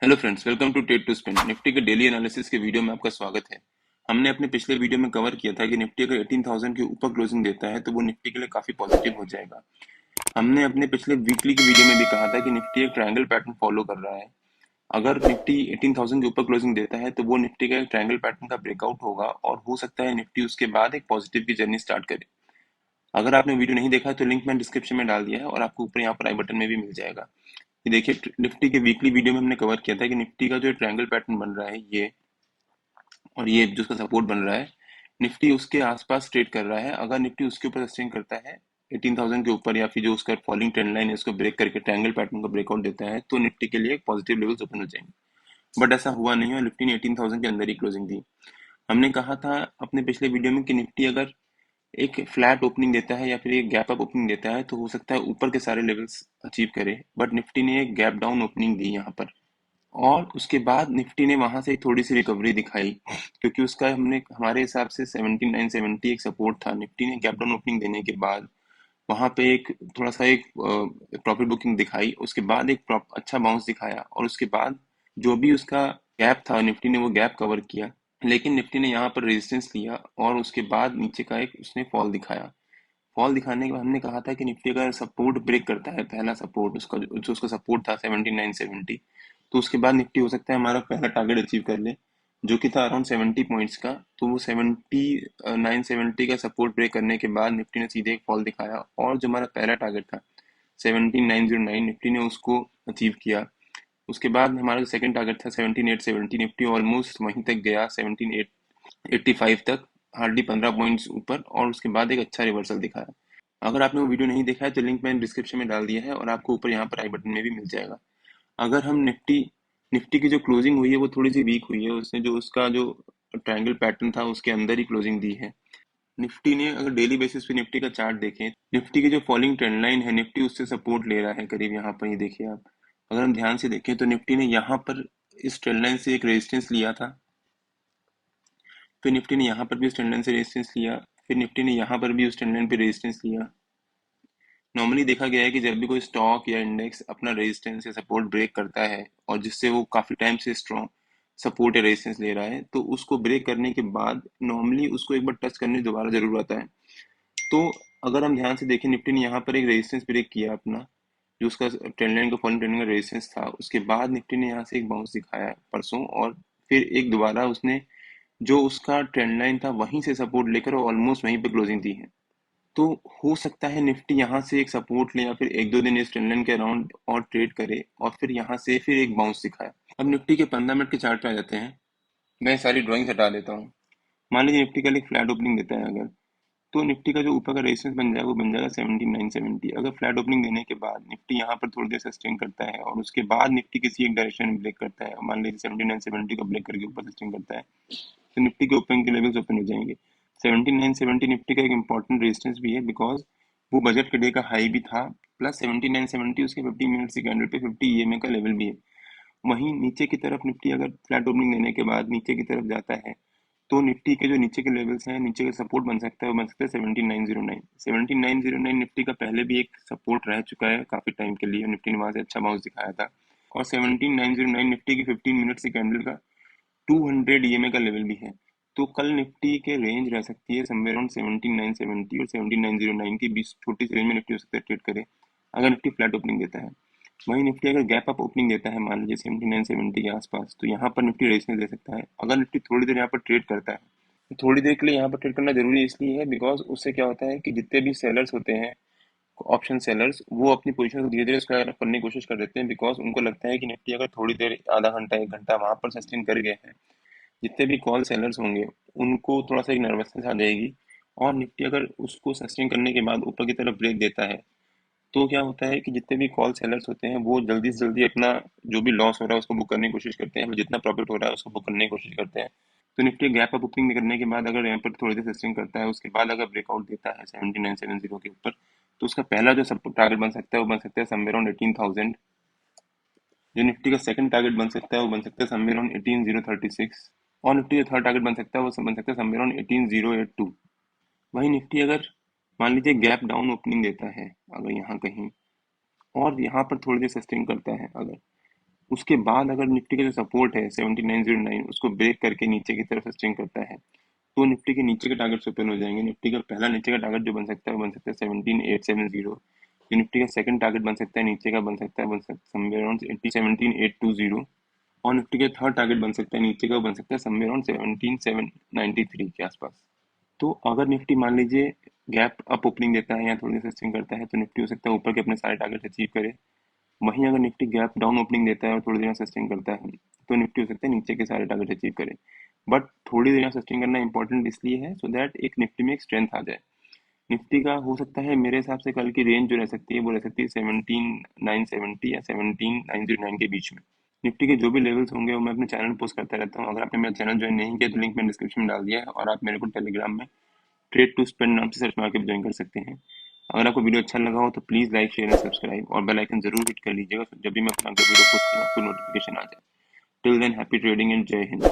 Hello friends, welcome to trade to spin. Nifty के daily analysis के video में आपका स्वागत है। हमने अपने पिछले वीडियो में कवर किया था कि निफ्टी अगर 18,000 के ऊपर क्लोजिंग देता है तो वो निफ्टी के लिए काफी पॉजिटिव हो जाएगा। हमने अपने पिछले वीकली के वीडियो में भी कहा था कि निफ्टी एक ट्रायंगल पैटर्न फॉलो कर रहा है। अगर निफ्टी 18,000 के ऊपर क्लोजिंग देता है तो वो निफ्टी का एक ट्रायंगल पैटर्न का ब्रेकआउट होगा और हो सकता है निफ्टी उसके बाद एक पॉजिटिव की जर्नी स्टार्ट करे। अगर आपने वीडियो नहीं देखा है तो लिंक मैंने डिस्क्रिप्शन में डाल दिया है और आपको ऊपर यहाँ पर आई बटन में भी मिल जाएगा। ये देखिए, निफ्टी के वीकली वीडियो में हमने कवर किया था कि निफ्टी का जो ट्रायंगल पैटर्न बन रहा है ये, और ये जो उसका सपोर्ट बन रहा है, निफ्टी उसके आसपास ट्रेड कर रहा है। अगर निफ्टी उसके ऊपर सस्टेन करता है 18,000 के ऊपर, या फिर जो उसका फॉलिंग ट्रेंड लाइन है उसको ब्रेक करके ट्रायंगल पैटर्न को ब्रेकआउट देता है, तो निफ्टी के लिए एक पॉजिटिव लेवल्स ओपन हो जाएंगे। बट ऐसा हुआ नहीं, और निफ्टी ने 18,000 के अंदर ही क्लोजिंग दी। हमने कहा था अपने पिछले वीडियो में कि निफ्टी अगर एक फ्लैट ओपनिंग देता है या फिर एक गैप अप ओपनिंग देता है तो हो सकता है ऊपर के सारे लेवल्स अचीव करे, बट निफ्टी ने एक गैप डाउन ओपनिंग दी यहाँ पर। और उसके बाद निफ्टी ने वहां से थोड़ी सी रिकवरी दिखाई, क्योंकि उसका हमने हमारे हिसाब से 7970 एक सपोर्ट था। निफ्टी ने गैप डाउन ओपनिंग देने के बाद वहां पे एक थोड़ा सा एक प्रॉफिट बुकिंग दिखाई, उसके बाद एक अच्छा बाउंस दिखाया, और उसके बाद जो भी उसका गैप था निफ्टी ने वो गैप कवर किया। लेकिन निफ्टी ने यहाँ पर रेजिस्टेंस लिया और उसके बाद नीचे का एक उसने फॉल दिखाया। फॉल दिखाने के बाद हमने कहा था कि निफ्टी अगर सपोर्ट ब्रेक करता है, पहला सपोर्ट उसका जो उसका सपोर्ट था 7970, तो उसके बाद निफ्टी हो सकता है हमारा पहला टारगेट अचीव कर ले, जो कि था अराउंड 70 पॉइंट्स का। तो वो 7970 का सपोर्ट ब्रेक करने के बाद निफ्टी ने सीधे एक फॉल दिखाया, और जो हमारा पहला टारगेट था 17909, निफ्टी ने उसको अचीव किया। उसके बाद हमारा जो सेकंड टारगेट था 17870, निफ्टी ऑलमोस्ट वहीं तक गया 17885 तक, हार्डली 15 पॉइंट्स ऊपर, और उसके बाद एक अच्छा रिवर्सल दिखाया। अगर आपने वो वीडियो नहीं देखा है तो लिंक मैंने डिस्क्रिप्शन में डाल दिया है और आपको ऊपर यहाँ पर आई बटन में भी मिल जाएगा। अगर हम निफ्टी निफ्टी की जो क्लोजिंग हुई है वो थोड़ी सी वीक हुई है, उसने जो उसका जो ट्रायंगल पैटर्न था उसके अंदर ही क्लोजिंग दी है। निफ्टी ने अगर डेली बेसिस पे निफ्टी का चार्ट देखें, निफ्टी की जो फॉलिंग ट्रेंड लाइन है निफ्टी उससे सपोर्ट ले रहा है करीब, यहाँ पर ये देखिए आप। अगर हम ध्यान से देखें तो निफ्टी ने यहाँ पर इस ट्रेंड लाइन से एक रेजिस्टेंस लिया था, फिर निफ्टी ने यहाँ पर भी उस ट्रेंड लाइन से रेजिस्टेंस लिया, फिर निफ्टी ने यहाँ पर भी उस ट्रेंड लाइन पे रेजिस्टेंस लिया। नॉर्मली देखा गया है कि जब भी कोई स्टॉक या इंडेक्स अपना रेजिस्टेंस या सपोर्ट ब्रेक करता है और जिससे वो काफी टाइम से स्ट्रॉन्ग सपोर्ट या रेजिस्टेंस ले रहा है, तो उसको ब्रेक करने के बाद नॉर्मली उसको एक बार टच करने दोबारा जरूर आता है। तो अगर हम ध्यान से देखें, निफ्टी ने यहाँ पर एक रेजिस्टेंस ब्रेक किया अपना, जो उसका ट्रेंड लाइन का फॉलोइंग ट्रेंड का रेजिस्टेंस था। उसके बाद निफ्टी ने यहाँ से एक बाउंस दिखाया परसों, और फिर एक दोबारा उसने जो उसका ट्रेंड लाइन था वहीं से सपोर्ट लेकर ऑलमोस्ट वहीं पे क्लोजिंग दी है। तो हो सकता है निफ्टी यहाँ से एक सपोर्ट ले या फिर एक दो दिन इस ट्रेंड लाइन के अराउंड और ट्रेड करे, और फिर यहाँ से फिर एक बाउंस दिखाए। अब निफ्टी के 15 मिनट के चार्ट पे आ जाते हैं। मैं सारी ड्राइंग हटा देता हूँ। मान लीजिए निफ्टी का एक फ्लैट ओपनिंग देता है अगर, तो निफ्टी का जो ऊपर का रेजिस्टेंस बन जाएगा वो बन जाएगा 7970। अगर फ्लैट ओपनिंग देने के बाद निफ्टी यहाँ पर थोड़ी देर सस्टेन करता है और उसके बाद निफ्टी किसी एक डायरेक्शन में ब्रेक करता है, मान लीजिए 7970 को ब्रेक करके ऊपर सस्टेन करता है, तो निफ्टी के ओपन के लेवल्स ओपन हो जाएंगे। 7970 निफ्टी का एक इंपॉर्टेंट रेजिस्टेंस भी है, बिकॉज वो बजट के डे का हाई भी था, प्लस 7970 उसके 50 मिनट्स के कैंडल पे 50 ईएमए का लेवल भी है। वहीं नीचे की तरफ निफ्टी अगर फ्लैट ओपनिंग देने के बाद नीचे की तरफ जाता है, तो निफ्टी के जो नीचे के लेवल्स हैं, नीचे का सपोर्ट बन सकता है, वो बन सकता है 7909। 7909 निफ्टी का पहले भी एक सपोर्ट रह चुका है काफी टाइम के लिए, निफ्टी ने वहां से अच्छा बाउंस दिखाया था। और 7909 निफ्टी की 15 मिनट्स की कैंडल का 200 ईएमए का लेवल भी है। तो कल निफ्टी के रेंज रह सकती है समवेयर अराउंड 7970 और 7909 के बीच, छोटी सी रेंज में निफ्टी हो सकता है ट्रेड करे, अगर निफ्टी फ्लैट ओपनिंग देता है। वहीं निफ्टी अगर गैप अप ओपनिंग देता है मान लीजिए 7970 के आसपास, तो यहाँ पर निफ्टी रेजिस्टेंस दे सकता है। अगर निफ्टी थोड़ी देर यहाँ पर ट्रेड करता है, तो थोड़ी देर के लिए यहाँ पर ट्रेड करना जरूरी इसलिए है बिकॉज उससे क्या होता है कि जितने भी सेलर्स होते हैं, ऑप्शन सेलर्स, वो अपनी पोजीशन को धीरे धीरे स्क्वायर अप करने की कोशिश कर देते हैं, बिकॉज उनको लगता है कि निफ्टी अगर थोड़ी देर आधा घंटा एक घंटा वहां पर सस्टेन कर गए हैं, जितने भी कॉल सेलर्स होंगे उनको थोड़ा सा एक नर्वसनेस आ जाएगी। और निफ्टी अगर उसको सस्टेन करने के बाद ऊपर की तरफ ब्रेक देता है, तो क्या होता है कि जितने भी कॉल सेलर्स होते हैं वो जल्दी से जल्दी अपना जो भी लॉस हो रहा है उसको बुक करने की कोशिश करते हैं, जितना प्रॉफिट हो रहा है उसको बुक करने की कोशिश करते हैं। तो निफ्टी गैप अप बुकिंग करने के बाद अगर यहाँ पर थोड़ी देर सस्टेन करता है, उसके बाद अगर ब्रेकआउट देता है 7970 के ऊपर, तो उसका पहला जो सपोर्ट टारगेट बन सकता है वो बन सकता है समवेयर अराउंड 18,000। जो निफ्टी का सेकंड टारगेट बन सकता है वो बन सकता है समवेयर अराउंड 18,036। और निफ्टी का थर्ड टारगेट बन सकता है वो बन सकता है समवेयर अराउंड 18,082। वहीं निफ्टी अगर मान लीजिए गैप डाउन ओपनिंग देता है अगर यहाँ कहीं, और यहाँ पर थोड़ी देर सस्टेन करता है अगर, उसके बाद अगर निफ्टी का जो सपोर्ट है 7909 उसको ब्रेक करके नीचे की तरफ स्विंग करता है तो निफ्टी के नीचे के टारगेट्स ओपन हो जाएंगे। निफ्टी का पहला नीचे का टारगेट जो बन सकता है वो बन सकता है 17870। जो निफ्टी का सेकंड टारगेट बन सकता है नीचे का बन सकता है समवेयर अराउंड 17820। और निफ्टी का थर्ड टारगेट बन सकता है नीचे का, वो बन सकता है समवेयर अराउंड 17793 के आसपास। तो अगर निफ्टी मान लीजिए गैप अप ओपनिंग देता है या थोड़ी देर सस्टेन करता है तो निफ्टी हो सकता है ऊपर के अपने सारे टारगेट अचीव करे। वहीं अगर निफ्टी गैप डाउन ओपनिंग देता है और थोड़ी देर सस्टेन करता है तो निफ्टी हो सकता है नीचे के सारे टारगेट अचीव करे। बट थोड़ी देर सस्टेन करना इंपॉर्टेंट इसलिए है सो दैट एक निफ्टी में एक स्ट्रेंथ आ जाए। निफ्टी का हो सकता है मेरे हिसाब से कल की रेंज जो रह सकती है वो रह सकती है 17970 या 17909 के बीच में। निफ्टी के जो भी लेवल्स होंगे वो मैं अपने चैनल पोस्ट करता रहता हूँ। अगर आपने मेरा चैनल ज्वाइन नहीं किया तो लिंक मैंने डिस्क्रिप्शन में डाल दिया है और आप मेरे को टेलीग्राम में ट्रेड टू स्पेंड नाम से सर्च मार के ज्वाइन कर सकते हैं। अगर आपको वीडियो अच्छा लगा हो तो please like share and subscribe और बेल आइकन जरूर हिट कर लीजिएगा जब भी मैं अपना वीडियो पोस्ट करूँ आपको नोटिफिकेशन आ जाए। Till than happy trading and जय हिंद।